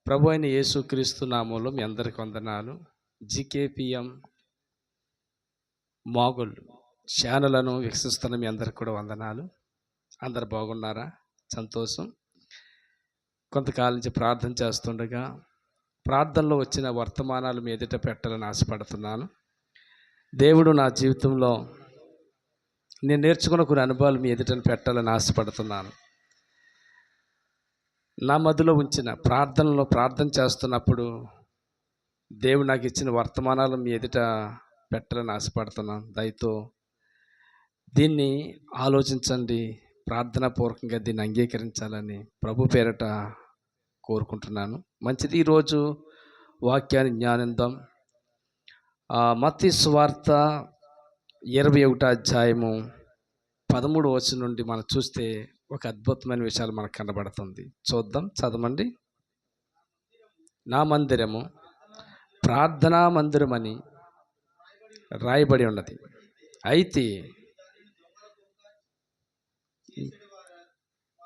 ప్రభు అయిన యేసుక్రీస్తు నామంలో మీ అందరికి వందనాలు. జీకేపీఎం మాగుళ్ళు ఛానళ్లను వీక్షిస్తున్న మీ అందరికి కూడా వందనాలు. అందరు బాగున్నారా? సంతోషం. కొంతకాలం నుంచి ప్రార్థన చేస్తుండగా ప్రార్థనలో వచ్చిన వర్తమానాలు మీ ఎదుట పెట్టాలని ఆశపడుతున్నాను. దేవుడు నా జీవితంలో నేను నేర్చుకున్న కొన్ని అనుభవాలు మీ ఎదుట పెట్టాలని ఆశపడుతున్నాను. నా మదిలో ఉంచిన ప్రార్థన చేస్తున్నప్పుడు దేవుడు నాకు ఇచ్చిన వర్తమానాలు మీ ఎదుట పెట్టాలని ఆశపడుతున్నాను. దయతో దీన్ని ఆలోచించండి, ప్రార్థనాపూర్వకంగా దీన్ని అంగీకరించాలని ప్రభు పేరట కోరుకుంటున్నాను. మంచిది. ఈరోజు వాక్యాన్ని జ్ఞానిద్దాం. మత్తయి సువార్త 21వ అధ్యాయము 13వ వచనం నుండి మనం చూస్తే ఒక అద్భుతమైన విషయాలు మనకు కనబడుతుంది. చూద్దాం, చదవండి. నా మందిరము ప్రార్థనా మందిరం అని రాయబడి ఉన్నది, అయితే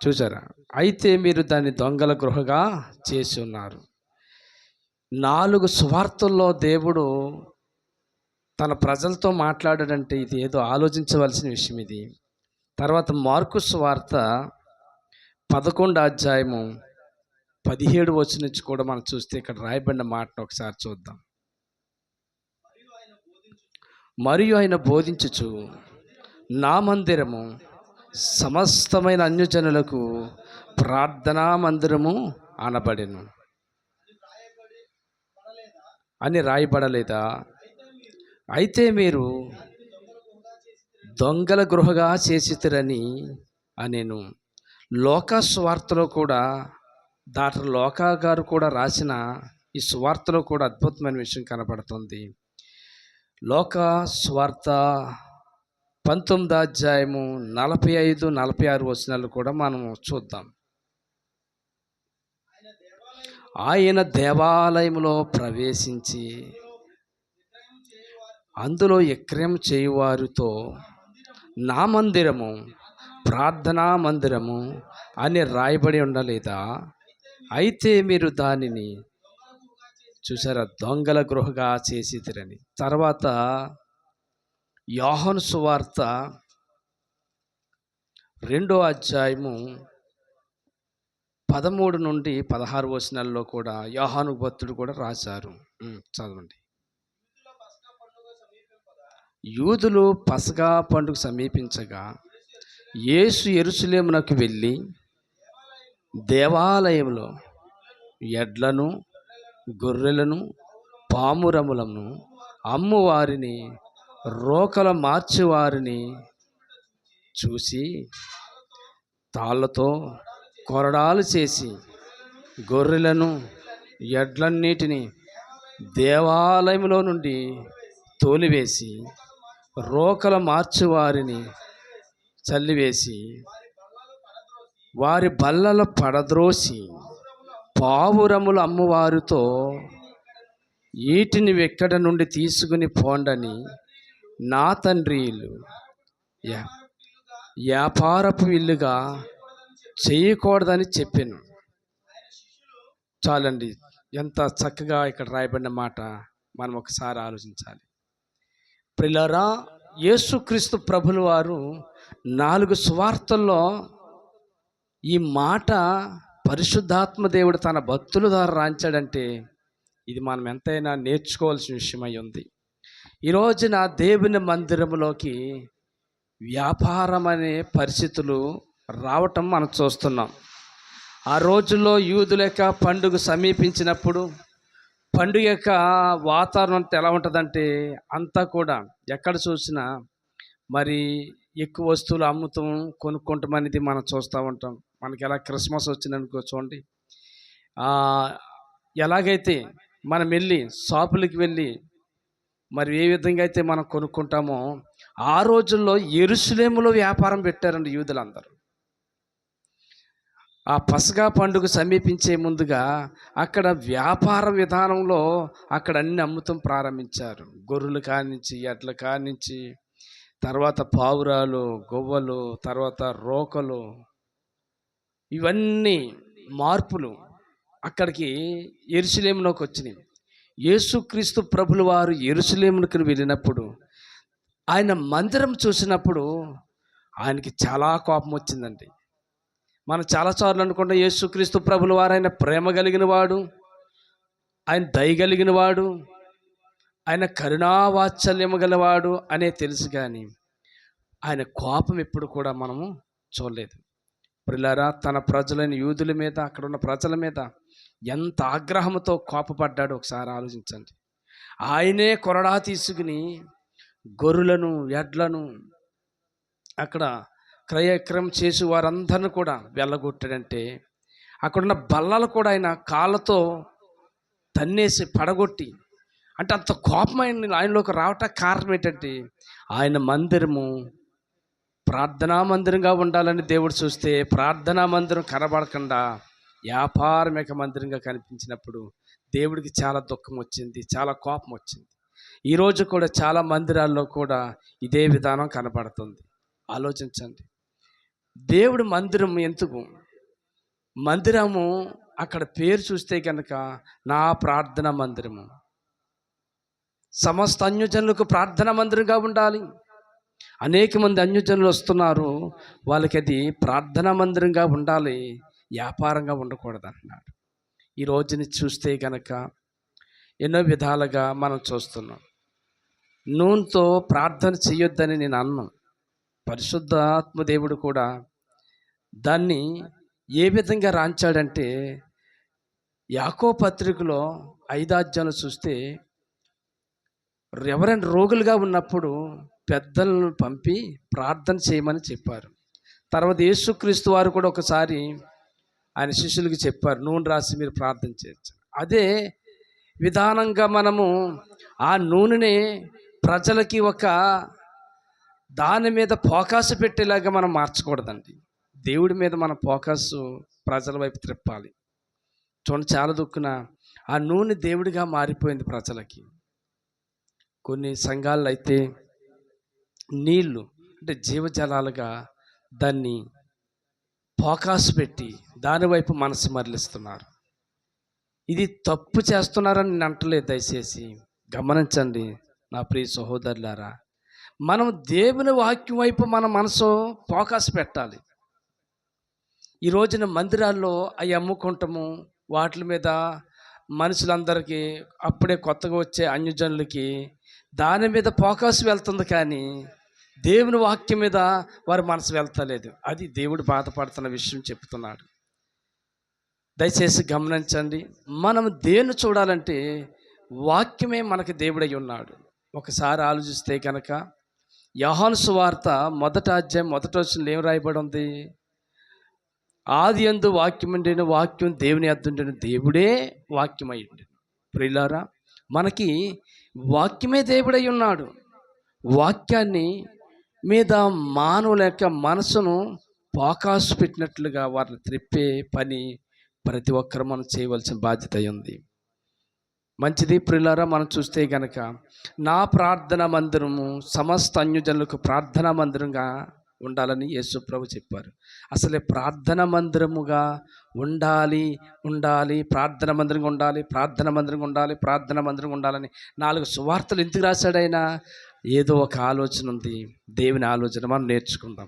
చూసారా, అయితే మీరు దాన్ని దొంగల గృహగా చేసి ఉన్నారు. 4 సువార్తల్లో దేవుడు తన ప్రజలతో మాట్లాడాడంటే ఇది ఏదో ఆలోచించవలసిన విషయం. ఇది తర్వాత మార్కు సువార్త 11వ అధ్యాయము 17 వచనం నుంచి కూడా మనం చూస్తే ఇక్కడ రాయబడిన మాటను ఒకసారి చూద్దాం. మరియు ఆయన బోధించుచు, నా మందిరము సమస్తమైన అన్యజనులకు ప్రార్థనా మందిరము అనబడెను అని రాయబడలేదా? అయితే మీరు దొంగల గృహగా చేసితిరని అనేను. లోకా సువార్తలో కూడా డాక్టర్ లోకా గారు కూడా రాసిన ఈ సువార్తలో కూడా అద్భుతమైన విషయం కనబడుతుంది. లోకా సువార్త 19వ అధ్యాయము 45, 46 వచనాలు కూడా మనం చూద్దాం. ఆయన దేవాలయంలో ప్రవేశించి అందులో విక్రయం చేయువారితో, నా మందిరము ప్రార్థనా మందిరము అని రాయబడి ఉండలేదా? అయితే మీరు దానిని చూసారా, దొంగల గృహగా చేసితిరని. తర్వాత యోహాను సువార్త 2వ అధ్యాయము 13 నుండి 16 వచనాల్లో కూడా యోహాను భక్తుడు కూడా రాశారు. చదవండి. యూదులు పస్కా పండుగ సమీపించగా యేసు యెరూషలేమునకు వెళ్ళి దేవాలయంలో ఎడ్లను గొర్రెలను పామురములను అమ్మువారిని రోకల మార్చేవారిని చూసి తాళ్ళతో కొరడాలు చేసి గొర్రెలను ఎడ్లన్నిటిని దేవాలయంలో నుండి తోలివేసి రోకల మార్చేవారిని చల్లివేసి వారి బల్లల పడద్రోసి పావురములు అమ్మువారితో, వీటిని ఎక్కడ నుండి తీసుకుని పోండని నా తండ్రి ఇల్లు వ్యాపారపు ఇల్లుగా చేయకూడదని చెప్పాను. చాలండి, ఎంత చక్కగా ఇక్కడ రాయబడిన మాట మనం ఒకసారి ఆలోచించాలి. ప్రియులారా, యేసుక్రీస్తు ప్రభుల వారు 4 సువార్తల్లో ఈ మాట పరిశుద్ధాత్మ దేవుడు తన భక్తుల ద్వారా రాయించాడంటే ఇది మనం ఎంతైనా నేర్చుకోవాల్సిన విషయమై ఉంది. ఈరోజున దేవుని మందిరంలోకి వ్యాపారం అనే పరిస్థితులు రావటం మనం చూస్తున్నాం. ఆ రోజుల్లో యూదుల యొక్క పండుగ సమీపించినప్పుడు పండుగ యొక్క వాతావరణం ఎలా ఉంటుందంటే అంతా కూడా ఎక్కడ చూసినా మరి ఎక్కువ వస్తువులు అమ్ముతాం, కొనుక్కుంటాం అనేది మనం చూస్తూ ఉంటాం. మనకి ఎలా క్రిస్మస్ వచ్చిందనుకో చూడండి, ఎలాగైతే మనం వెళ్ళి షాపులకి వెళ్ళి మరి ఏ విధంగా అయితే మనం కొనుక్కుంటామో ఆ రోజుల్లో యెరూషలేములో వ్యాపారం పెట్టారండి యూదులందరూ. ఆ పస్కా పండుగ సమీపించే ముందుగా అక్కడ వ్యాపార విధానంలో అక్కడ అన్ని అమ్ముతం ప్రారంభించారు. గొర్రెలు కానించి, ఎడ్ల కానించి, తర్వాత పావురాలు, గొవ్వలు, తర్వాత రోకలు, ఇవన్నీ మార్పులు అక్కడికి యెరూషలేములోకి వచ్చినాయి. యేసుక్రీస్తు ప్రభుల వారు యెరూషలేమునకు వెళ్ళినప్పుడు ఆయన మందిరం చూసినప్పుడు ఆయనకి చాలా కోపం వచ్చిందండి. మనం చాలాసార్లు అనుకుంటాం యేసుక్రీస్తు ప్రభుల వారు ఆయన ప్రేమ కలిగిన వాడు, ఆయన దయ కలిగిన వాడు, ఆయన కరుణావాత్సల్యము గలవాడు అనే తెలుసు, కానీ ఆయన కోపం ఎప్పుడు కూడా మనము చూడలేదు. ప్రియులారా, తన ప్రజలైన యూదుల మీద, అక్కడ ఉన్న ప్రజల మీద ఎంత ఆగ్రహంతో కోపపడ్డాడో ఒకసారి ఆలోచించండి. ఆయనే కొరడా తీసుకుని గొర్రెలను, ఎడ్లను అక్కడ క్రయక్రయం చేసి వారందరిని కూడా వెళ్ళగొట్టాడంటే, అక్కడున్న బల్లలు కూడా ఆయన కాళ్ళతో తన్నేసి పడగొట్టి, అంటే అంత కోపం ఆయనలోకి రావటానికి కారణం ఏంటంటే, ఆయన మందిరము ప్రార్థనా మందిరంగా ఉండాలని దేవుడు చూస్తే ప్రార్థనా మందిరం కనబడకుండా వ్యాపారమేక మందిరంగా కనిపించినప్పుడు దేవుడికి చాలా దుఃఖం వచ్చింది, చాలా కోపం వచ్చింది. ఈరోజు కూడా చాలా మందిరాల్లో కూడా ఇదే విధానం కనబడుతుంది. ఆలోచించండి, దేవుడు మందిరం ఎందుకు? మందిరము అక్కడ పేరు చూస్తే కనుక నా ప్రార్థనా మందిరము, సమస్త అన్యజనులకు ప్రార్థనా మందిరంగా ఉండాలి. అనేక మంది అన్యజనులు వస్తున్నారు, వాళ్ళకి అది ప్రార్థనా మందిరంగా ఉండాలి, వ్యాపారంగా ఉండకూడదు అంటున్నాడు. ఈ రోజుని చూస్తే కనుక ఎన్నో విధాలుగా మనం చూస్తున్నాం. నూనెతో ప్రార్థన చేయొద్దని నేను అన్నాను. పరిశుద్ధాత్మదేవుడు కూడా దాన్ని ఏ విధంగా రాంచాడంటే, యాకోబు పత్రికలో 5వ అధ్యాయంలో చూస్తే ఎవరైనా రోగులుగా ఉన్నప్పుడు పెద్దలను పంపి ప్రార్థన చేయమని చెప్పారు. తర్వాత యేసుక్రీస్తు వారు కూడా ఒకసారి ఆయన శిష్యులకి చెప్పారు, నూనె రాసి మీరు ప్రార్థన చేయొచ్చు. అదే విధానంగా మనము ఆ నూనెని ప్రజలకి ఒక దాని మీద ఫోకస్ పెట్టేలాగా మనం మార్చకూడదండి. దేవుడి మీద మన ఫోకస్ ప్రజల వైపు త్రిప్పాలి. చూడండి, చాలా దుక్కున ఆ నూనె దేవుడిగా మారిపోయింది ప్రజలకి. కొన్ని సంఘాల్లో అయితే నీళ్ళు అంటే జీవజలాలుగా దాన్ని ఫోకస్ పెట్టి దానివైపు మనసు మరలిస్తున్నారు. ఇది తప్పు చేస్తున్నారని నేను అంటలేదు, దయచేసి గమనించండి నా ప్రియ సహోదరులారా. మనం దేవుని వాక్యం వైపు మన మనసు ఫోకస్ పెట్టాలి. ఈ రోజున మందిరాల్లో అవి అమ్ముకుంటాము, వాటి మీద మనుషులందరికీ అప్పుడే కొత్తగా వచ్చే అన్యజనులకి దాని మీద ఫోకస్ వెళ్తుంది, కానీ దేవుని వాక్యం మీద వారి మనసు వెళ్తలేదు. అది దేవుడు బాధపడుతున్న విషయం చెప్తున్నాడు. దయచేసి గమనించండి, మనం దేన్ని చూడాలంటే వాక్యమే మనకి దేవుడై ఉన్నాడు. ఒకసారి ఆలోచిస్తే కనుక యోహాను సువార్త 1వ అధ్యాయం 1వ వచనంలో ఏం రాయబడి ఉంది? ఆది యందు వాక్యం ఉండెను, వాక్యం దేవుని యొద్ద ఉండెను, దేవుడే వాక్యమై ఉండెను. ప్రియులారా, మనకి వాక్యమే దేవుడై ఉన్నాడు. వాక్యాన్ని మీద మానవుల యొక్క మనసును ఫోకస్ పెట్టినట్లుగా వారిని త్రిప్పే పని ప్రతి ఒక్కరు మనం చేయవలసిన బాధ్యత ఉంది. మంచిది ప్రియులారా, మనం చూస్తే కనుక నా ప్రార్థనా మందిరము సమస్త అన్యజనులకు ప్రార్థనా మందిరంగా ఉండాలని యేసు ప్రభు చెప్పారు. అసలే ప్రార్థన మందిరముగా ఉండాలి, ప్రార్థన మందిరంగా ఉండాలి, ప్రార్థన మందిరంగా ఉండాలి, ప్రార్థన మందిరంగా ఉండాలని 4 సువార్తలు ఎందుకు రాశాడు ఆయన? ఏదో ఒక ఆలోచన ఉంది, దేవుని ఆలోచన మనం నేర్చుకుందాం.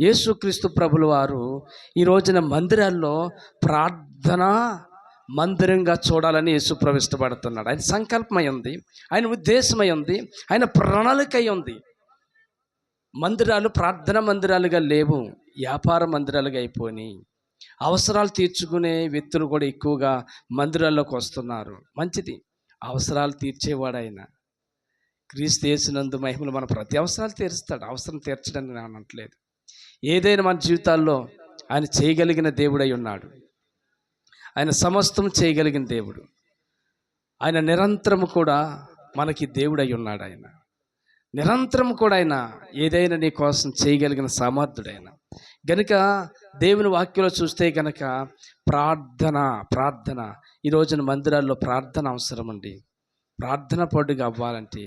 యేసుక్రీస్తు ప్రభుల వారు ఈ రోజున మందిరాల్లో ప్రార్థన మందిరంగా చూడాలని యేసుప్రభు ఇష్టపడుతున్నాడు. ఆయన సంకల్పమై ఉంది, ఆయన ఉద్దేశమై ఉంది, ఆయన ప్రణాళికై ఉంది. మందిరాలు ప్రార్థన మందిరాలుగా లేవు, వ్యాపార మందిరాలుగా అయిపోయినాయి. అవసరాలు తీర్చుకునే వ్యక్తులు కూడా ఎక్కువగా మందిరాల్లోకి వస్తున్నారు. మంచిది, అవసరాలు తీర్చేవాడు ఆయన. క్రీస్తు యేసునందు మహిమలు మన ప్రతి అవసరాలు తీరుస్తాడు. అవసరం తీర్చడానికి నేను అనట్లేదు. ఏదైనా మన జీవితాల్లో ఆయన చేయగలిగిన దేవుడై ఉన్నాడు. ఆయన సమస్తం చేయగలిగిన దేవుడు. ఆయన నిరంతరము కూడా మనకి దేవుడై ఉన్నాడు. ఆయన నిరంతరం కూడా ఆయన ఏదైనా నీ కోసం చేయగలిగిన సమర్థుడైన గనుక దేవుని వాక్యంలో చూస్తే కనుక ప్రార్థన ఈ రోజున మందిరాల్లో ప్రార్థన అవసరం అండి. ప్రార్థన పడుగా అవ్వాలంటే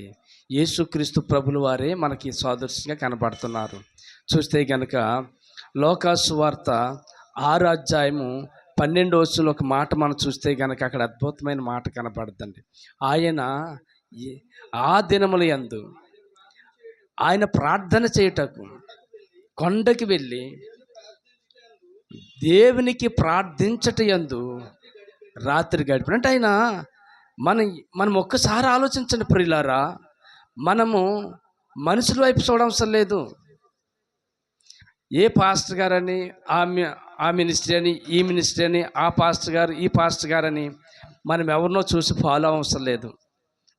యేసుక్రీస్తు ప్రభుల వారే మనకి సాదృశ్యంగా కనబడుతున్నారు. చూస్తే కనుక లోకా సువార్త 6వ అధ్యాయము 12వ వచనంలో ఒక మాట మనం చూస్తే కనుక అక్కడ అద్భుతమైన మాట కనపడుతుంది. ఆయన ఆ దినముల యందు ఆయన ప్రార్థన చేయుటకు కొండకి వెళ్ళి దేవునికి ప్రార్థించట యందు రాత్రి గడిపిన. అంటే ఆయన మనం ఒక్కసారి ఆలోచించండి ప్రియులారా, మనము మనుషుల వైపు చూడవసరం లేదు. ఏ పాస్టర్ గారని ఆ మినిస్ట్రీ అని, ఈ మినిస్ట్రీ అని, ఆ పాస్టర్ గారు ఈ పాస్టర్ గారని మనం ఎవరినో చూసి ఫాలో అవసరం లేదు.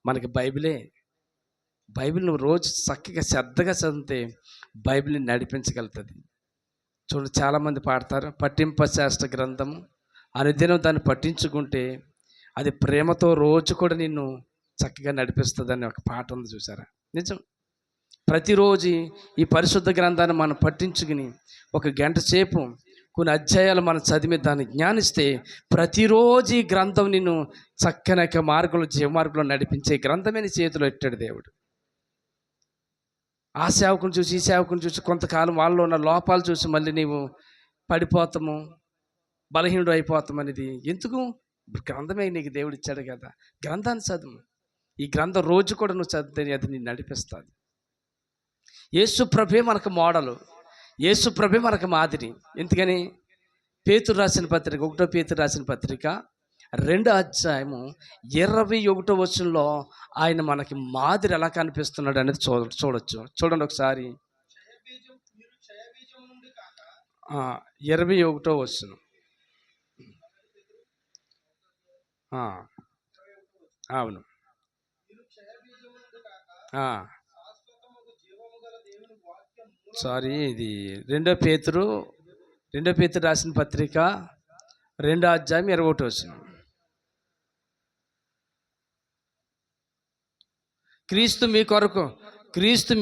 మనకి బైబిల్ నువ్వు రోజు చక్కగా శ్రద్ధగా చదివితే బైబిల్ని నడిపించగలుగుతుంది. చూడండి, చాలామంది పాడతారు పట్టింపశాస్త్ర గ్రంథము అనుదినం దాన్ని పట్టించుకుంటే అది ప్రేమతో రోజు కూడా నిన్ను చక్కగా నడిపిస్తుందని ఒక పాట ఉంది, చూసారా? నిజం. ప్రతిరోజు ఈ పరిశుద్ధ గ్రంథాన్ని మనం పట్టించుకుని ఒక గంట సేపు కొన్ని అధ్యాయాలు మనం చదివి దాన్ని జ్ఞానిస్తే ప్రతిరోజు ఈ గ్రంథం నిన్ను చక్కని మార్గంలో, జీవమార్గంలో నడిపించే గ్రంథమే నీ చేతిలో పెట్టాడు దేవుడు. ఆ సేవకుని చూసి ఈ సేవకుని చూసి కొంతకాలం వాళ్ళలో ఉన్న లోపాలు చూసి మళ్ళీ నీవు పడిపోతాము, బలహీనుడు అయిపోతాం అనేది ఎందుకు? గ్రంథమే నీకు దేవుడు ఇచ్చాడు కదా, గ్రంథాన్ని చదువు. ఈ గ్రంథం రోజు కూడా నువ్వు చదివితే అది నేను నడిపిస్తుంది. యేసు ప్రభే మనకు మోడలు, యేసు ప్రభే మనకు మాదిరి. ఎందుకని? పేతురు రాసిన పత్రిక, 1 పేతురు రాసిన పత్రిక 2వ అధ్యాయము 21వ వచనంలో ఆయన మనకి మాదిరి ఎలా కనిపిస్తున్నాడు అనేది చూడొచ్చు. చూడండి ఒకసారి. 21వ వచనం. అవును. సారీ, ఇది 2 పేతురు రాసిన పత్రిక 2వ అధ్యాయం 21వ వచనం. క్రీస్తు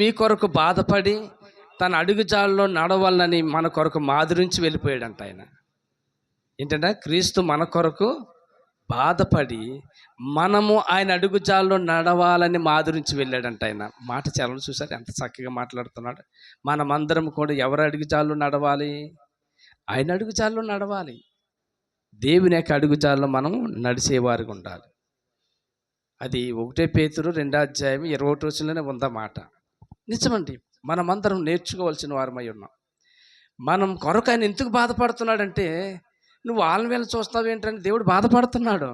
మీ కొరకు బాధపడి తన అడుగుజాడల్లో నడవాలని మన కొరకు మాదిరించి వెళ్ళిపోయాడంట ఆయన. ఏంటంటే క్రీస్తు మన కొరకు బాధపడి మనము ఆయన అడుగుజాడల్లో నడవాలని మాదిరించి వెళ్ళాడంట ఆయన. మాట చాలా చూసారు, ఎంత చక్కగా మాట్లాడుతున్నాడు. మనమందరం కూడా ఎవరి అడుగుజాడల్లో నడవాలి? ఆయన అడుగుజాడల్లో నడవాలి. దేవుని యొక్క అడుగుజాడల్లో మనం నడిచేవారుగా ఉండాలి. అది 1 పేతురు 2వ అధ్యాయం 21వ వచనంలోనే ఉందన్నమాట. నిజమండి, మనమందరం నేర్చుకోవాల్సిన వారమై ఉన్నాం. మనం కొరకు ఆయన ఎందుకు బాధపడుతున్నాడంటే, నువ్వు వాళ్ళ వేళ చూస్తావు ఏంటంటే దేవుడు బాధపడుతున్నాడు.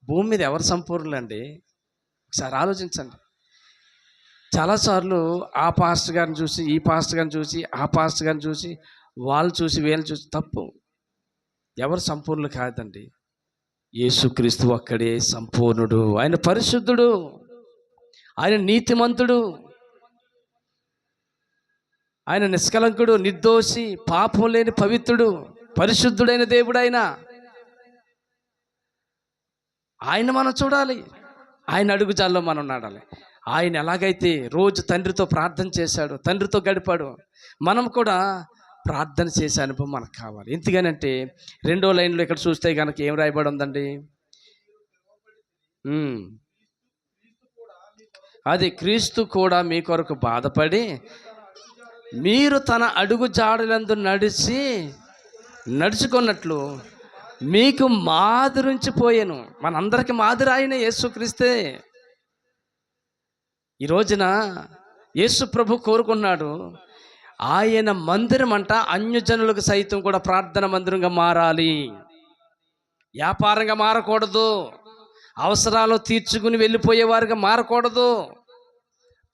భూమి మీద ఎవరు సంపూర్ణులండి? ఒకసారి ఆలోచించండి. చాలాసార్లు ఆ పాస్టర్ గారిని చూసి, ఈ పాస్టర్ గారిని చూసి, ఆ పాస్టర్ గారిని చూసి, వాళ్ళు చూసి వీళ్ళు చూసి తప్పు. ఎవరు సంపూర్ణులు కాదండి. యేసుక్రీస్తు ఒక్కడే సంపూర్ణుడు. ఆయన పరిశుద్ధుడు, ఆయన నీతిమంతుడు, ఆయన నిష్కలంకుడు, నిర్దోషి, పాపం లేని పవిత్రుడు, పరిశుద్ధుడైన దేవుడు ఆయన మనం చూడాలి. ఆయన అడుగుజాల్లో మనం నడాలి. ఆయన ఎలాగైతే రోజు తండ్రితో ప్రార్థన చేశాడు, తండ్రితో గడిపాడు, మనం కూడా ప్రార్థన చేసే అనుభవం మనకు కావాలి. ఎందుకనంటే 2వ లైన్లో ఇక్కడ చూస్తే కనుక ఏం రాయబడి ఉందండి? అది క్రీస్తు కూడా మీ కొరకు బాధపడి మీరు తన అడుగు జాడలందు నడుచుకున్నట్లు మీకు మాదిరించిపోయాను. మనందరికి మాదిరి ఆయన యేసుక్రీస్తే. ఈ రోజున యేసు ప్రభు కోరుకున్నాడు, ఆయన మందిరం అంట అన్యజనులకు సైతం కూడా ప్రార్థన మందిరంగా మారాలి. వ్యాపారంగా మారకూడదు, అవసరాలు తీర్చుకుని వెళ్ళిపోయేవారుగా మారకూడదు,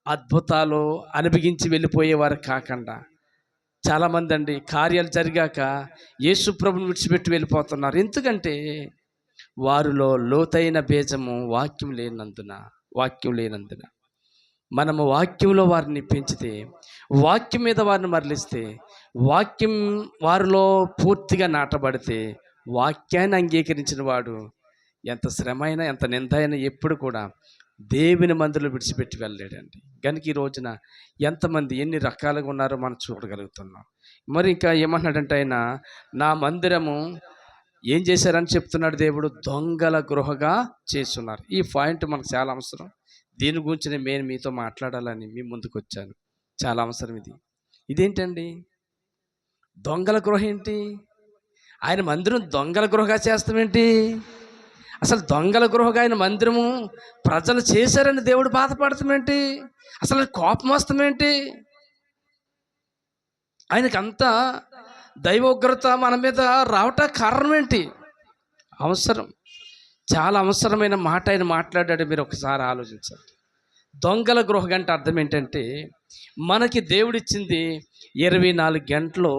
అద్భుతాలు అనుభవించి వెళ్ళిపోయేవారు కాకుండా. చాలామంది అండి కార్యాలు జరిగాక యేసు ప్రభుని విడిచిపెట్టి వెళ్ళిపోతున్నారు. ఎందుకంటే వారిలో లోతైన బీజము వాక్యం లేనందున. మనము వాక్యంలో వారిని పెంచితే, వాక్యం మీద వారిని మరలిస్తే, వాక్యం వారిలో పూర్తిగా నాటబడితే, వాక్యాన్ని అంగీకరించిన వాడు ఎంత శ్రమ అయినా ఎంత నింద అయినా ఎప్పుడు కూడా దేవుని మందిరంలో విడిచిపెట్టి వెళ్ళలేడండి. కనుక ఈ రోజున ఎంతమంది ఎన్ని రకాలుగా ఉన్నారో మనం చూడగలుగుతున్నాం. మరి ఇంకా ఏమన్నాడంటే ఆయన, నా మందిరము ఏం చేశారని చెప్తున్నాడు దేవుడు? దొంగల గృహగా చేస్తున్నారు. ఈ పాయింట్ మనకు చాలా అవసరం. దీని గురించి నేను మీతో మాట్లాడాలని మీ ముందుకు వచ్చాను. చాలా అవసరం ఇదేంటండి? దొంగల గృహ ఏంటి? ఆయన మందిరం దొంగల గృహగా చేస్తామేంటి? అసలు దొంగల గృహగా ఆయన మందిరము ప్రజలు చేశారని దేవుడు బాధపడతామేంటి? అసలు కోపం వస్తామేంటి? ఆయనకంతా దైవ ఉగ్రత మన మీద రావటం కారణం ఏంటి? అవసరం, చాలా అవసరమైన మాట ఆయన మాట్లాడాడు. మీరు ఒకసారి ఆలోచించాలి. దొంగల గృహ గంట అర్థం ఏంటంటే, మనకి దేవుడిచ్చింది 24 గంటలు.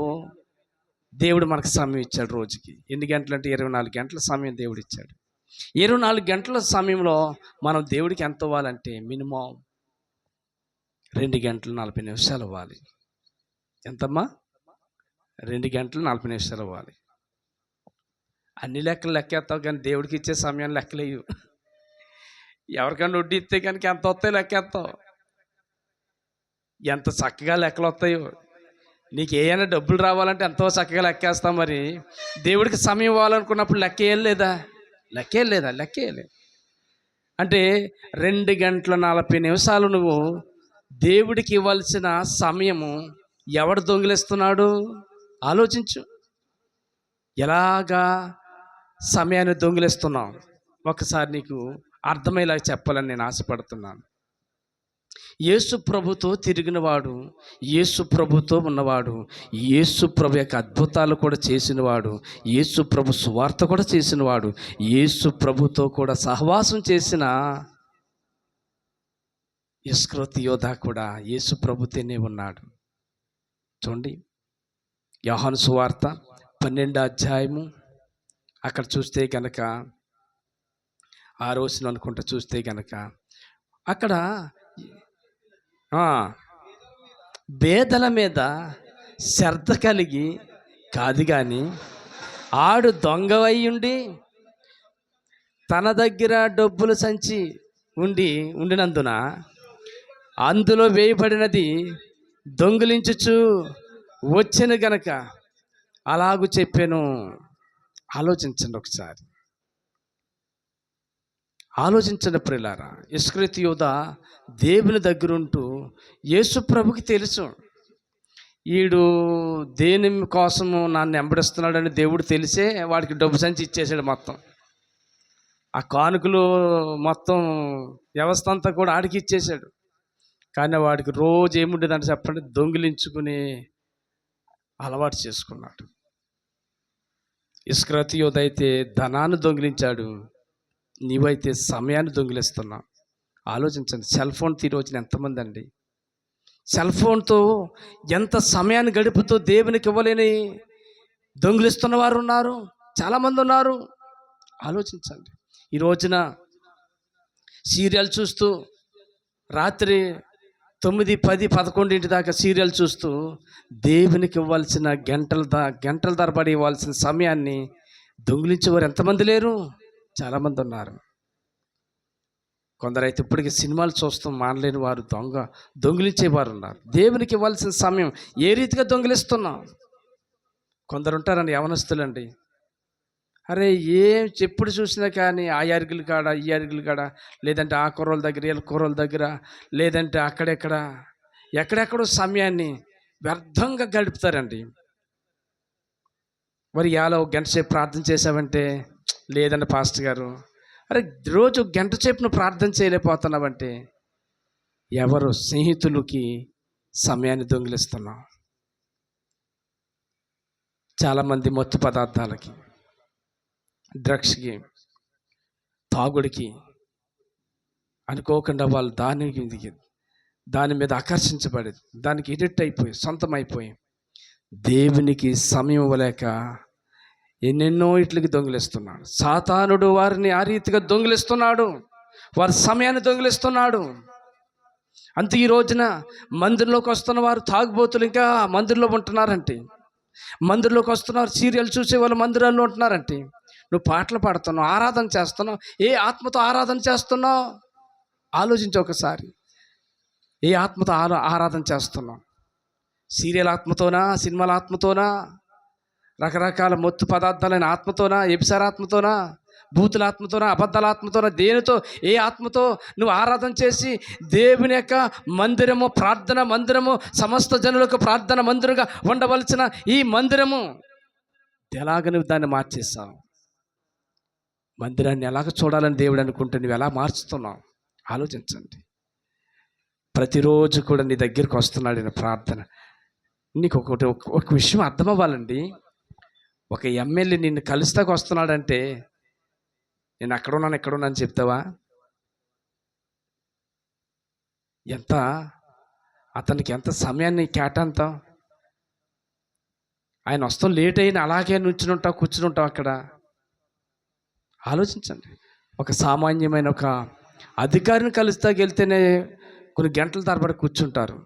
దేవుడు మనకు సమయం ఇచ్చాడు. రోజుకి ఎన్ని గంటలు అంటే 24 గంటల సమయం దేవుడు ఇచ్చాడు. 24 గంటల సమయంలో మనం దేవుడికి ఎంత ఇవ్వాలంటే మినిమం 2 గంటలు 40 నిమిషాలు ఇవ్వాలి. ఎంతమ్మా? 2 గంటలు 40 నిమిషాలు ఇవ్వాలి. అన్ని లెక్కలు లెక్కేస్తావు, కానీ దేవుడికి ఇచ్చే సమయాన్ని లెక్కలేవు. ఎవరికైనా వడ్డీ ఇస్తే కనుక ఎంత వస్తాయో లెక్కేస్తావు. ఎంత చక్కగా లెక్కలు వస్తాయో. నీకు ఏమైనా డబ్బులు రావాలంటే ఎంతో చక్కగా లెక్కేస్తావు. మరి దేవుడికి సమయం ఇవ్వాలనుకున్నప్పుడు లెక్కేయాలి లేదా? లెక్కేయలేదు. అంటే 2 గంటల 40 నిమిషాలు నువ్వు దేవుడికి ఇవ్వాల్సిన సమయము ఎవడు దొంగిలిస్తున్నాడు? ఆలోచించు. ఎలాగా సమయాన్ని దొంగిలిస్తున్నావు? ఒకసారి నీకు అర్థమయ్యేలా చెప్పాలని నేను ఆశపడుతున్నాను. యేసు ప్రభుతో తిరిగినవాడు, యేసు ప్రభుతో ఉన్నవాడు, యేసు ప్రభు యొక్క అద్భుతాలు కూడా చేసినవాడు, యేసు ప్రభు సువార్త కూడా చేసినవాడు, యేసు ప్రభుతో కూడా సహవాసం చేసిన ఇస్కరియోతు యోధా కూడా యేసు ప్రభుతోనే ఉన్నాడు. చూడండి, యోహాను సువార్త 12వ అధ్యాయము అక్కడ చూస్తే కనుక 6వ వచనం అనుకుంటా చూస్తే కనుక అక్కడ బేదల మీద శ్రద్ధ కలిగి కాదు, కానీ ఆడు దొంగవై ఉండి తన దగ్గర డబ్బుల సంచి ఉండినందున అందులో వేయబడినది దొంగిలించుచు వచ్చెను గనక అలాగూ చెప్పాను. ఆలోచించండి ఒకసారి, ఆలోచించండి ప్రియులారా. ఇస్కరియోతు యోధా దేవుని దగ్గరుంటూ యేసు ప్రభుకి తెలుసు, ఈడు దేని కోసము నన్ను వెంబడిస్తున్నాడని దేవుడు తెలిసే వాడికి డబ్బు సంచి ఇచ్చేసాడు. మొత్తం ఆ కానుకలు మొత్తం వ్యవస్థ అంతా కూడా ఆడికి ఇచ్చేసాడు. కానీ వాడికి రోజు ఏముండేదంటే చెప్పండి, దొంగిలించుకుని అలవాటు చేసుకున్నాడు. ఇస్కరియోతు యోధా అయితే ధనాన్ని దొంగిలించాడు, నీవైతే సమయాన్ని దొంగిలిస్తున్నావు. ఆలోచించండి. సెల్ ఫోన్ ఈరోజున ఎంతమంది అండి సెల్ ఫోన్తో ఎంత సమయాన్ని గడుపుతూ దేవునికి ఇవ్వలేని దొంగిలిస్తున్న వారు ఉన్నారు, చాలామంది ఉన్నారు. ఆలోచించండి. ఈ రోజున సీరియల్ చూస్తూ రాత్రి 9, 10, 11 దాకా సీరియల్ చూస్తూ దేవునికి ఇవ్వాల్సిన గంటల తరబడి ఇవ్వాల్సిన సమయాన్ని దొంగిలించేవారు ఎంతమంది లేరు? చాలామంది ఉన్నారు. కొందరైతే ఇప్పటికీ సినిమాలు చూస్తాం మానలేని వారు, దొంగిలించేవారు ఉన్నారు. దేవునికి ఇవ్వాల్సిన సమయం ఏ రీతిగా దొంగిలిస్తున్నాం? కొందరు ఉంటారండి, యవనస్తులండి, అరే ఎప్పుడు చూసినా కానీ ఆ అరుగుల కాడ ఈ అరుగుల కాడ, లేదంటే ఆ కూరల దగ్గర వీళ్ళ కూరల దగ్గర, లేదంటే ఎక్కడెక్కడో సమయాన్ని వ్యర్థంగా గడుపుతారండి. మరి ఇవాళ 1 గంట సేపు ప్రార్థన చేసావంటే, లేదండి పాస్టర్ గారు, అరే రోజు 1 గంట సేపు నువ్వు ప్రార్థన చేయలేకపోతున్నావంటే, ఎవరు? స్నేహితులకి సమయాన్ని దొంగిలిస్తున్నావు. చాలామంది మత్తు పదార్థాలకి, డ్రగ్స్కి, తాగుడికి అనుకోకుండా వాళ్ళు దాని మీద ఆకర్షించబడి దానికి ఎడిక్ట్ అయిపోయి సొంతమైపోయి దేవునికి సమయం ఇవ్వలేక ఎన్నెన్నో ఇట్లకి దొంగిలిస్తున్నాడు. సాతానుడు వారిని ఆ రీతిగా దొంగిలిస్తున్నాడు, వారి సమయాన్ని దొంగిలిస్తున్నాడు. అంతే ఈ రోజున మందిరంలోకి వస్తున్న వారు తాగుబోతులు ఇంకా మందిరంలో ఉంటున్నారంటే, మందిరంలోకి వస్తున్నారు సీరియల్ చూసే వాళ్ళు మందిరాల్లో ఉంటున్నారంటే, నువ్వు పాటలు పాడుతున్నావు, ఆరాధన చేస్తున్నావు, ఏ ఆత్మతో ఆరాధన చేస్తున్నావు? ఆలోచించు ఒకసారి. ఏ ఆత్మతో ఆరాధన చేస్తున్నావు? సీరియల్ ఆత్మతోనా? సినిమాల ఆత్మతోనా? రకరకాల మత్తు పదార్థాలైన ఆత్మతోనా? వ్యభిచార ఆత్మతోనా? భూతుల ఆత్మతోనా? అబద్ధాల ఆత్మతోనా? దేనితో, ఏ ఆత్మతో నువ్వు ఆరాధన చేసి దేవుని యొక్క మందిరము, ప్రార్థన మందిరము, సమస్త జనులకు ప్రార్థన మందిరంగా ఉండవలసిన ఈ మందిరము ఎలాగ నువ్వు దాన్ని మార్చేస్తావు? మందిరాన్ని ఎలాగ చూడాలని దేవుడు అనుకుంటే నువ్వు ఎలా మార్చుతున్నావు? ఆలోచించండి. ప్రతిరోజు కూడా నీ దగ్గరికి వస్తున్నాడు ఈయన ప్రార్థన. నీకు ఒక విషయం అర్థం అవ్వాలండి. ఒక ఎమ్మెల్యే నిన్ను కలుస్తాకు వస్తున్నాడంటే నేను ఎక్కడున్నాను అని చెప్తావా? అతనికి ఎంత సమయాన్ని కేటాంతాం? ఆయన వస్తాం లేట్ అయినా అలాగే కూర్చుని ఉంటావు అక్కడ. ఆలోచించండి. ఒక సామాన్యమైన ఒక అధికారిని వెళ్తేనే కొన్ని గంటల తరబడి కూర్చుంటారు.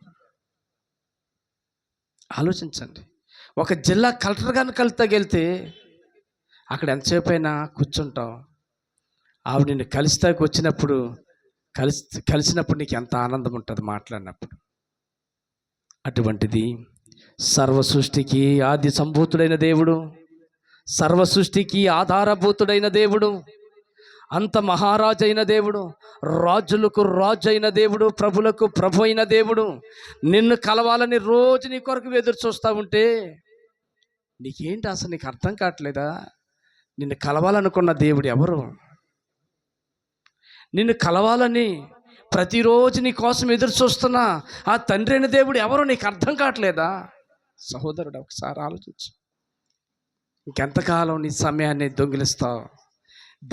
ఆలోచించండి. ఒక జిల్లా కలెక్టర్ గారిని వెళ్తే అక్కడ ఎంతసేపు అయినా కూర్చుంటావు. ఆవిడ నిన్ను వచ్చినప్పుడు కలిసినప్పుడు నీకు ఎంత ఆనందం ఉంటుంది మాట్లాడినప్పుడు. అటువంటిది సర్వ సృష్టికి ఆది సంభూతుడైన దేవుడు, సర్వ సృష్టికి ఆధారభూతుడైన దేవుడు, అంత మహారాజు అయిన దేవుడు, రాజులకు రాజు అయిన దేవుడు, ప్రభులకు ప్రభు అయిన దేవుడు నిన్ను కలవాలని రోజు నీ కొరకు ఎదురు చూస్తూ ఉంటే నీకేంటి అసలు? నీకు అర్థం కావట్లేదా? నిన్ను కలవాలనుకున్న దేవుడు ఎవరు? నిన్ను కలవాలని ప్రతిరోజు నీ కోసం ఎదురు చూస్తున్నా ఆ తండ్రి అయిన దేవుడు ఎవరు? నీకు అర్థం కావట్లేదా? సహోదరుడు, ఒకసారి ఆలోచించు. ఇంకెంతకాలం నీ సమయాన్ని దొంగిలిస్తావు?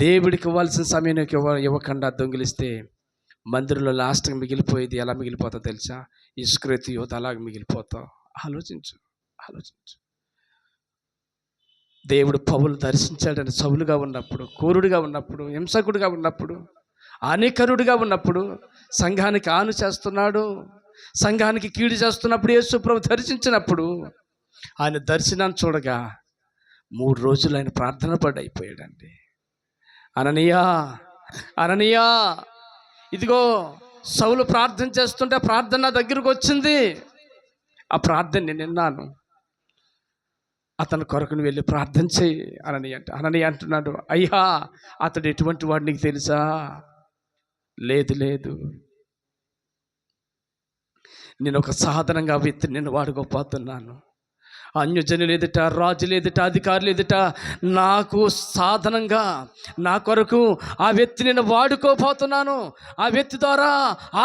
దేవుడికి ఇవ్వాల్సిన సమయం ఇవ్వకుండా దొంగిలిస్తే మందిరంలో లాస్ట్కి మిగిలిపోయేది ఎలా మిగిలిపోతావు తెలుసా? ఇస్కరియోతు యోధ అలాగ మిగిలిపోతావు. ఆలోచించు. దేవుడు పౌలు దర్శించాడని సౌలుగా ఉన్నప్పుడు, కోరుడిగా ఉన్నప్పుడు, హింసకుడిగా ఉన్నప్పుడు, హానికరుడిగా ఉన్నప్పుడు సంఘానికి హాని చేస్తున్నాడు, సంఘానికి కీడు చేస్తున్నప్పుడు యేసు ప్రభు దర్శించినప్పుడు ఆయన దర్శనాన్ని చూడగా 3 రోజులు ఆయన ప్రార్థన అయిపోయాడండి. అననీయా ఇదిగో సౌలు ప్రార్థన చేస్తుంటే ప్రార్థన దగ్గరకు వచ్చింది. ఆ ప్రార్థన నేను విన్నాను. అతని కొరకును వెళ్ళి ప్రార్థన చేయి అననీయ అంటున్నాడు. అయ్యా, అతడు ఎటువంటి వాడు నీకు తెలుసా? లేదు, నేను ఒక సాధనంగా నేను వాడుకోపోతున్నాను. అన్యజనులు ఎదుట, రాజులు ఎదుట, అధికారులు ఎదుట నాకు సాధనంగా, నా కొరకు ఆ వ్యక్తి నేను వాడుకోపోతున్నాను. ఆ వ్యక్తి ద్వారా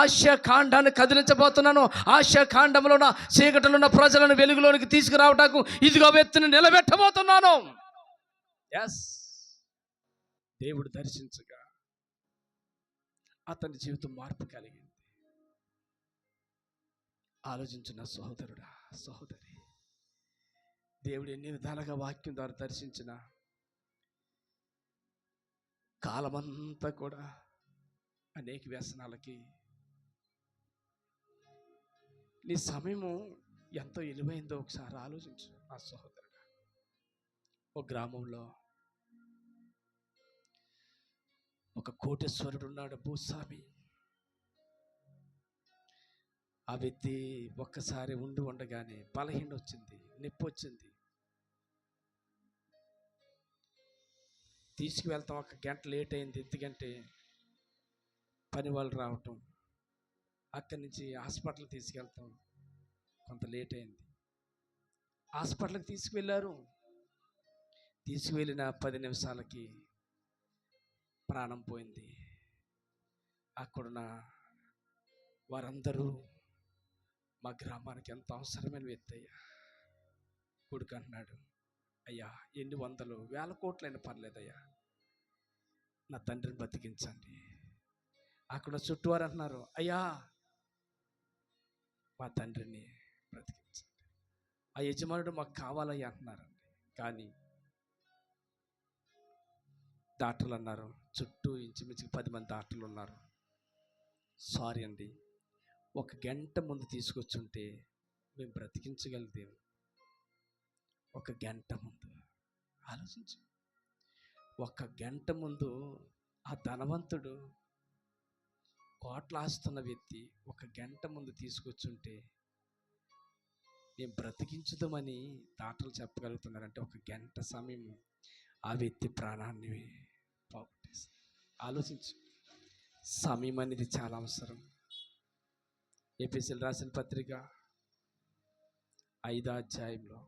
ఆసియా ఖండాన్ని కదిలించబోతున్నాను. ఆసియా ఖండంలో ఉన్న చీకటిలో ఉన్న ప్రజలను వెలుగులోనికి తీసుకురావటానికి ఇదిగో వ్యక్తిని నిలబెట్టబోతున్నాను. ఎస్, దేవుడు దర్శించగా అతని జీవితం మార్పు కలిగింది. ఆలోచించిన సహోదరుడా, సహోదరి, దేవుడు ఎన్ని విధాలుగా వాక్యం ద్వారా దర్శించిన కాలమంతా కూడా అనేక వ్యసనాలకి నీ సమయము ఎంతో విలువైందో ఒకసారి ఆలోచించు నా సహోదరుడు. ఒక గ్రామంలో ఒక కోటేశ్వరుడు ఉన్నాడు, భూస్వామి. ఆ వ్యక్తి ఒక్కసారి ఉండగానే బలహీన వచ్చింది, నొప్పి వచ్చింది. తీసుకువెళ్తాం, 1 గంట లేట్ అయింది. ఎందుకంటే పని వాళ్ళు రావటం, అక్కడి నుంచి హాస్పిటల్కి తీసుకెళ్తాం, కొంత లేట్ అయింది. హాస్పిటల్కి తీసుకువెళ్ళిన 10 నిమిషాలకి ప్రాణం పోయింది. అక్కడున్న వారందరూ మా గ్రామానికి ఎంత అవసరమైన వ్యక్తి అయ్యా. కొడుకు అంటున్నాడు, అయ్యా, ఎన్ని వందలు వేల కోట్లైనా పర్లేదయ్యా, నా తండ్రిని బతికించండి. అక్కడ చుట్టూవారు అంటున్నారు, అయ్యా, మా తండ్రిని బ్రతికించండి. ఆ యజమానుడు మాకు కావాలయ్యా అంటున్నారండి. కానీ డాక్టర్లు అన్నారు, చుట్టూ ఇంచుమించుకు 10 మంది డాక్టర్లు ఉన్నారు. సారీ అండి, 1 గంట ముందు తీసుకొచ్చుంటే మేము బ్రతికించగలిగాం. 1 గంట ముందు ఆలోచించు. 1 గంట ముందు ఆ ధనవంతుడు, కోట్ల ఆస్తున్న వ్యక్తి 1 గంట ముందు తీసుకొచ్చుంటే మేము బ్రతికించుదామని డాక్టర్లు చెప్పగలుగుతున్నారంటే 1 గంట సమయం ఆ వ్యక్తి ప్రాణాన్ని పోగొట్టేస్తుంది. ఆలోచించు. సమయం అనేది చాలా అవసరం. ఎఫెసీయులకు రాసిన పత్రిక 5వ అధ్యాయంలో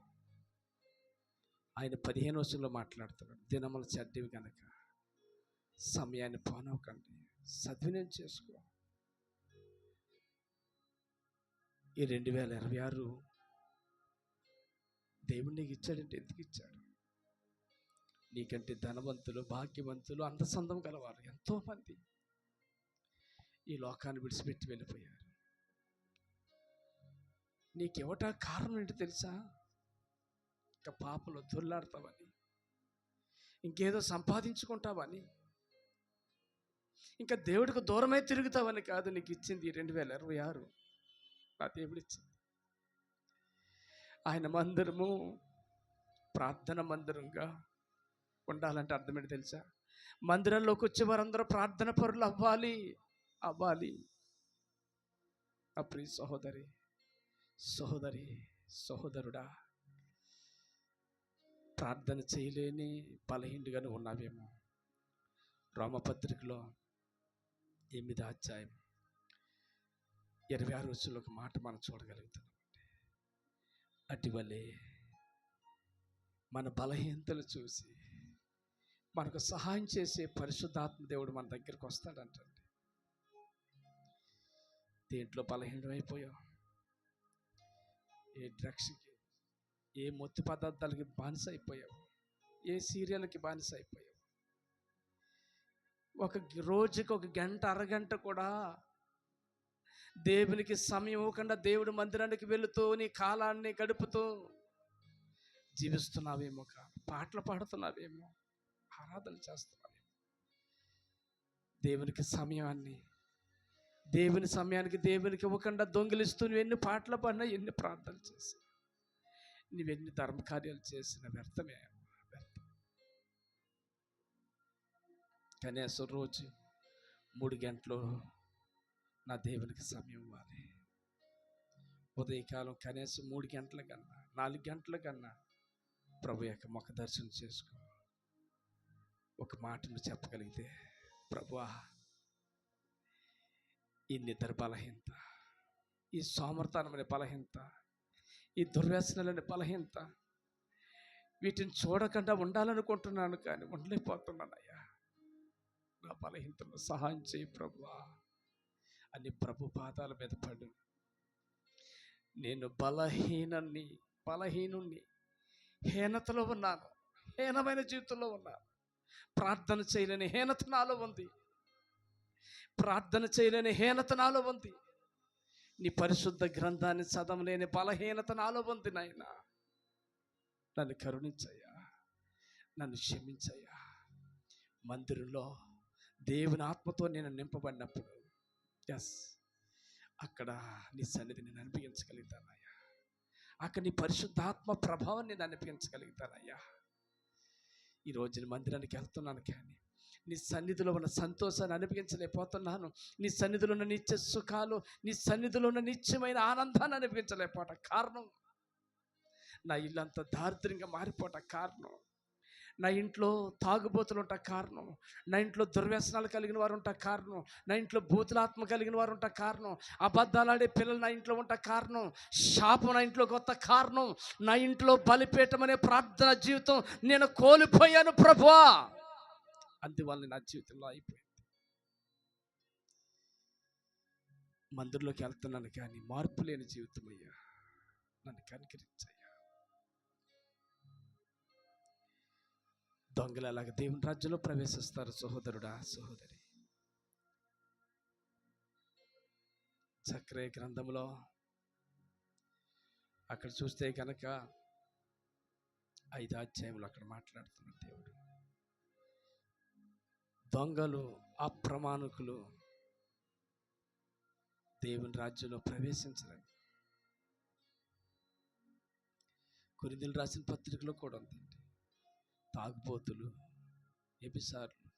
ఆయన 15 వచనంలో మాట్లాడుతున్నాడు, దినములు చెడ్డవి కనుక సమయాన్ని పోనవకండి, సద్వినియోగం చేసుకో. ఈ 2026 దేవుడు నీకు ఇచ్చాడంటే ఎందుకు ఇచ్చాడు? నీకంటే ధనవంతులు, భాగ్యవంతులు, అందసందం గలవారు ఎంతోమంది ఈ లోకాన్ని విడిచిపెట్టి వెళ్ళిపోయారు. నీకెవట కారణం ఏంటి తెలుసా? ఇంకా పాపలో దొర్లాడతావని, ఇంకేదో సంపాదించుకుంటావని, ఇంకా దేవుడికి దూరమై తిరుగుతావని కాదు. నీకు ఇచ్చింది 2026 నా దేవుడు ఇచ్చింది. ఆయన మందిరము ప్రార్థన మందిరంగా ఉండాలంటే అర్థమేంటి తెలుసా? మందిరంలోకి వచ్చే వారందరూ ప్రార్థన పరులు అవ్వాలి. నా ప్రియ సహోదరి, సహోదరుడా, ప్రార్థన చేయలేని బలహీనుడిగానే ఉన్నావేమో. రోమపత్రికలో 8వ అధ్యాయం 26 వచనంలో ఒక మాట మనం చూడగలుగుతున్నాం. అటువలే మన బలహీనతలు చూసి మనకు సహాయం చేసే పరిశుద్ధాత్మ దేవుడు మన దగ్గరికి వస్తాడంటండి. దేంట్లో బలహీనమైపోయావు? ఏ డ్రగ్స్కి, ఏ మత్తు పదార్థాలకి బానిస అయిపోయావు? ఏ సీరియల్కి బానిస అయిపోయావు? ఒక రోజుకి ఒక గంట, అరగంట కూడా దేవునికి సమయం ఇవ్వకుండా దేవుడి మందిరానికి వెళుతూ నీ కాలాన్ని గడుపుతూ జీవిస్తున్నావేమో. పాటలు పాడుతున్నావేమో, ఆరాధన చేస్తున్నావేమో. దేవుని సమయానికి దేవునికి ఇవ్వకుండా దొంగిలిస్తూ నువ్వు ఎన్ని పాటలు పాడినా, ఎన్ని ప్రార్థనలు చేసినా, నువ్వెన్ని ధర్మకార్యాలు చేసిన వ్యర్థమే, వ్యర్థం. కనీసం రోజు 3 గంటలు నా దేవునికి సమయం ఇవ్వాలి. ఉదయకాలం కనీసం 3 గంటల కన్నా, 4 గంటల కన్నా ప్రభు యొక్క ముఖ దర్శనం చేసుకో. ఒక మాటను చెప్పగలిగితే, ప్రభువా, ఈ నిద్ర బలహీనత, ఈ సోమర్తనమైన బలహీనత, ఈ దుర్వ్యసనాలనే బలహీనత, వీటిని చూడకుండా ఉండాలనుకుంటున్నాను కానీ ఉండలేకపోతున్నానయ్యా. నా బలహీనతను సహాయం చేయి ప్రభువా అని ప్రభు పాదాల మీద పడు. నేను బలహీనుణ్ణి, హీనతలో ఉన్నాను, హీనమైన జీవితంలో ఉన్నాను. ప్రార్థన చేయలేని హీనత నాలో ఉంది. నీ పరిశుద్ధ గ్రంథాన్ని చదవలేని బలహీనత నాలో ఉంది. నాయన, నన్ను కరుణించయ్యా, నన్ను క్షమించయ్యా. మందిరంలో దేవుని ఆత్మతో నేను నింపబడినప్పుడు అక్కడ నీ సన్నిధిని నేను అనిపించగలుగుతానయ్యా. అక్కడ నీ పరిశుద్ధాత్మ ప్రభావాన్ని నేను అనిపించగలుగుతానయ్యా. ఈరోజు నేను మందిరానికి వెళ్తున్నాను కానీ నీ సన్నిధిలో ఉన్న సంతోషాన్ని అనిపించలేకపోతున్నాను. నీ సన్నిధిలో ఉన్న నిత్య సుఖాలు, నీ సన్నిధిలో ఉన్న నిత్యమైన ఆనందాన్ని అనిపించలేకపోవటం కారణం, నా ఇల్లంతా దారిద్ర్యంగా మారిపోవటం కారణం, నా ఇంట్లో తాగుబోతులు ఉంటా కారణం, నా ఇంట్లో దుర్వ్యసనాలు కలిగిన వారు ఉంటా కారణం, నా ఇంట్లో భూతులాత్మ కలిగిన వారు ఉంటా కారణం, అబద్ధాలాడే పిల్లలు నా ఇంట్లో ఉంటా కారణం, శాపం నా ఇంట్లో కొత్త కారణం, నా ఇంట్లో బలిపీఠం అనే ప్రార్థన జీవితం నేను కోల్పోయాను ప్రభువా. అందువల్ల నా జీవితంలో అయిపోయింది. మందిరంలోకి వెళ్తున్నాను కానీ మార్పు లేని జీవితం అయ్యా, నన్ను కనికరించయ్యా. దొంగలు అలాగే దేవుని రాజ్యంలో ప్రవేశిస్తారు. సహోదరుడా, సహోదరి, జకర్యా గ్రంథంలో అక్కడ చూస్తే కనుక 5వ అధ్యాయంలో అక్కడ మాట్లాడుతున్న దేవుడు, దొంగలు, అప్రమాణకులు దేవుని రాజ్యంలో ప్రవేశించలేదు. కొరింథీయులు రాసిన పత్రికలో కూడా ఉందండి. తాగుబోతులు, వ్యభిచారులు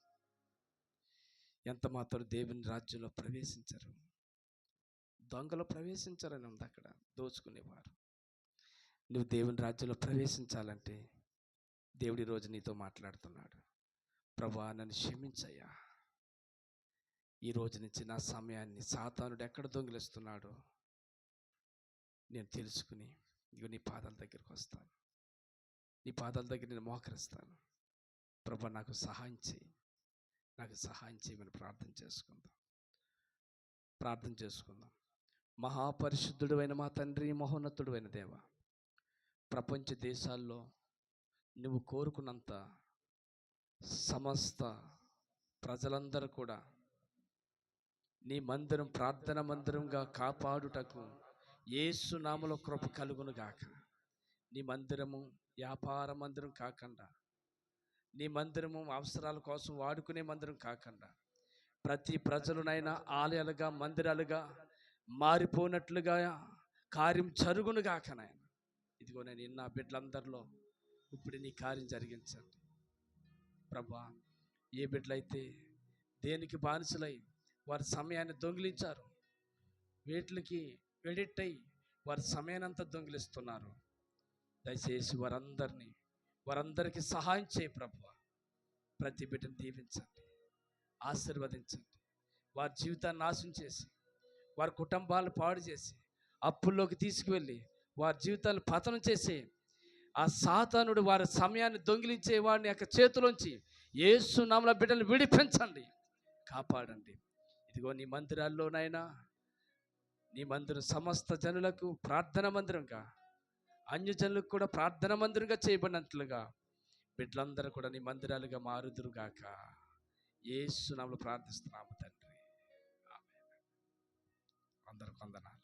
ఎంత మాత్రం దేవుని రాజ్యంలో ప్రవేశించరు. దొంగలు ప్రవేశించరని ఉంది అక్కడ, దోచుకునేవారు. నువ్వు దేవుని రాజ్యంలో ప్రవేశించాలంటే దేవుడి రోజు నీతో మాట్లాడుతున్నాడు. ప్రభువా, నన్ను క్షమించయ్యా. ఈ రోజు నుంచి నా సమయాన్ని సాతానుడు ఎక్కడ దొంగిలిస్తున్నాడో నేను తెలుసుకుని ఇగో నీ పాదాల దగ్గరికి వస్తాను. నీ పాదాల దగ్గర నేను మోకరిస్తాను. ప్రభా, నాకు సహాయం చేయమని ప్రార్థన చేసుకుందాం. మహాపరిశుద్ధుడు అయిన మా తండ్రి, మహోన్నతుడు అయిన దేవ, ప్రపంచ దేశాల్లో నువ్వు కోరుకున్నంత సమస్త ప్రజలందరూ కూడా నీ మందిరం ప్రార్థన మందిరంగా కాపాడుటకు యేసు నామములో కృప కలుగును గాక. నీ మందిరము వ్యాపార మందిరం కాకుండా, నీ మందిరము అవసరాల కోసం వాడుకునే మందిరం కాకుండా, ప్రతి ప్రజలనైనా ఆలయాలుగా మందిరాలుగా మారిపోయినట్లుగా కార్యం జరుగును గాక నాయన. ఇదిగో నేను నా బిడ్డలందరిలో ఇప్పుడు నీ కార్యం జరిగించండి ప్రభా. ఏ బిడ్డలైతే దేనికి బానిసలై వారి సమయాన్ని దొంగిలించారు, వీటికి ఎడిట్ అయ్యి వారి సమయాన్ని అంతా దొంగిలిస్తున్నారు, దయచేసి వారందరికీ సహాయం చేయి ప్రభువా. ప్రతి బిడ్డను దీవించండి, ఆశీర్వదించండి. వారి జీవితాన్ని నాశనం చేసి, వారి కుటుంబాలను పాడు చేసి, అప్పుల్లోకి తీసుకువెళ్ళి వారి జీవితాలు పతనం చేసి, ఆ సాతానుడు వారి సమయాన్ని దొంగిలించే వాడిని యొక్క చేతిలోంచి యేసు నామములో బిడ్డలు విడిపించండి, కాపాడండి. ఇదిగో నీ మందిరాల్లోనైనా, నీ మందిరం సమస్త జనులకు ప్రార్థన మందిరంగా, అన్యజనులకు కూడా ప్రార్థన మందిరంగా చేయబడినట్లుగా బిడ్డలందరూ కూడా నీ మందిరాలుగా మారుదురుగాక. యేసు నామములో ప్రార్థిస్తున్నాము తండ్రి. ఆమేన్. అందరికీ వందనాలు.